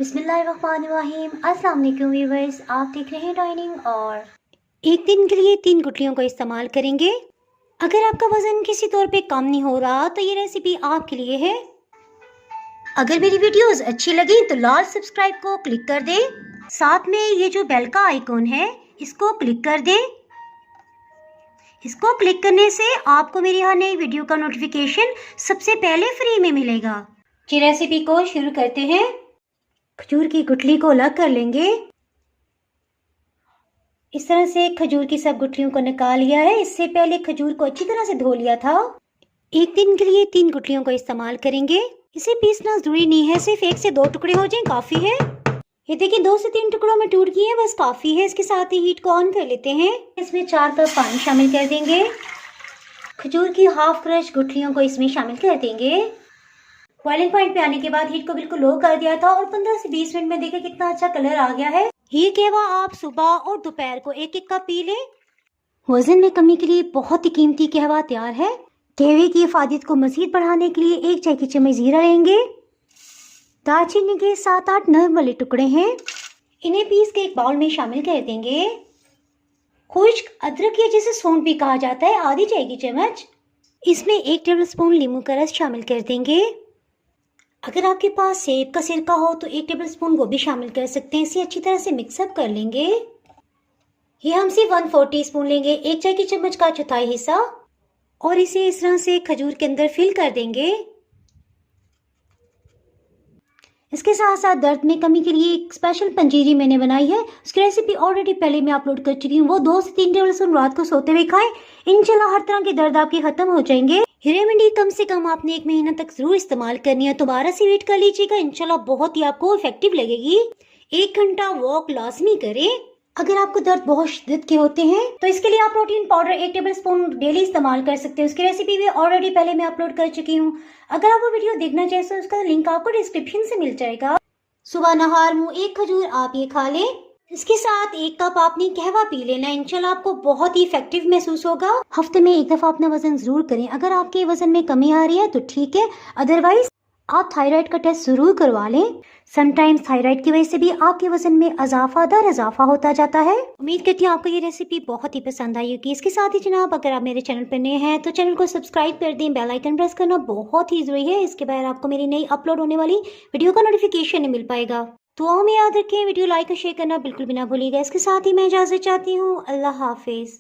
बिस्मिल्लाहिर्रहमानिर्रहीम। अस्सलाम वालेकुम व्यूअर्स, आप देख रहे हैं डाइनिंग। और एक दिन के लिए 3 गुठलियों का इस्तेमाल करेंगे। अगर आपका वज़न किसी तौर पे कम नहीं हो रहा तो ये रेसिपी आपके लिए है। अगर मेरी वीडियोस अच्छी लगी तो लाल सब्सक्राइब को क्लिक कर दें, साथ में ये जो बेल का आइकॉन है इसको क्लिक कर दें। इसको क्लिक करने से आपको मेरी हर नई वीडियो का नोटिफिकेशन सबसे पहले फ्री में मिलेगा। ये रेसिपी को शुरू करते हैं। खजूर की गुठली को अलग कर लेंगे। इस तरह से खजूर की सब गुठलियों को निकाल लिया है। इससे पहले खजूर को अच्छी तरह से धो लिया था। एक दिन के लिए 3 गुठलियों का इस्तेमाल करेंगे। इसे पीसना जरूरी नहीं है, सिर्फ 1 से 2 टुकड़े हो जाएं काफी है। ये देखिए 2 से 3 टुकड़ों में टूट गई है, बस काफी है। इसके साथ ही हीट को ऑन कर लेते हैं। इसमें 4 कप पानी शामिल कर देंगे। खजूर की हाफ क्रश गुठलियों को इसमें शामिल कर देंगे। बॉइलिंग पॉइंट पे आने के बाद हीट को बिल्कुल लो कर दिया था और 15 से 20 मिनट में देखिए कितना अच्छा कलर आ गया है। ये कहवा आप सुबह और दोपहर को 1-1 कप पी लें। वजन में कमी के लिए बहुत ही कीमती कहवा तैयार है। कहवे की इफादत को मजीद बढ़ाने के लिए 1 चाय की चम्मच जीरा लेंगे। दालचीनी के 7-8 नरम वाले टुकड़े हैं, इन्हें पीस के एक बाउल में शामिल कर देंगे। खुश्क अदरक या जिसे सौंठ भी कहा जाता है, आधी चाय की चम्मच। इसमें 1 टेबल स्पून नींबू का रस शामिल कर देंगे। अगर आपके पास सेब का सिरका हो तो 1 टेबल स्पून वो भी शामिल कर सकते हैं। इसे अच्छी तरह से मिक्सअप कर लेंगे। ये हम सिर्फ 1/4 टीस्पून लेंगे, 1 चाय की चम्मच का चौथाई हिस्सा, और इसे इस तरह से खजूर के अंदर फिल कर देंगे। इसके साथ साथ दर्द में कमी के लिए एक स्पेशल पंजीरी मैंने बनाई है। उसकी रेसिपी ऑलरेडी पहले मैं अपलोड कर चुकी हूँ। वो 2 से 3 टेबल स्पून रात को सोते हुए खाएं, इंशाल्लाह हर तरह के दर्द आपके खत्म हो जाएंगे। ये रेमेडी कम से कम आपने 1 महीना तक जरूर इस्तेमाल करनी है। दोबारा से वेट कर लीजिएगा, इंशाल्लाह बहुत ही आपको इफेक्टिव लगेगी। 1 घंटा वॉक लाजमी करें। अगर आपको दर्द बहुत शिद्दत के होते हैं तो इसके लिए आप protein powder 1 table spoon daily इस्तेमाल कर सकते हैं। उसकी रेसिपी भी ऑलरेडी पहले मैं अपलोड कर चुकी हूँ। अगर आप वो वीडियो देखना चाहें तो उसका लिंक आपको डिस्क्रिप्शन से मिल जाएगा। सुबह नहार मुंह 1 खजूर आप ये खा लें। इसके साथ 1 कप आपने कहवा पी लेना, इंशाल्लाह आपको बहुत ही इफेक्टिव महसूस होगा। हफ्ते में 1 दफा अपना वजन जरूर करें। अगर आपके वजन में कमी आ रही है तो ठीक है, अदरवाइज आप थायराइड का टेस्ट जरूर करवा लें। समटाइम्स थायराइड की वजह से भी आपके वजन में इजाफा होता जाता है। उम्मीद करती हूँ आपको ये रेसिपी बहुत ही पसंद आई होगी। इसके साथ ही जनाब, अगर आप मेरे चैनल पर नए हैं तो चैनल को सब्सक्राइब कर दें। बेल आइकन प्रेस करना बहुत ही जरूरी है, इसके बाद आपको मेरी नई अपलोड होने वाली वीडियो का नोटिफिकेशन नहीं मिल पाएगा। तो में याद रखें, वीडियो लाइक और शेयर करना बिल्कुल भी ना भूलिएगा। इसके साथ ही मैं इजाजत चाहती हूँ। अल्लाह हाफिज।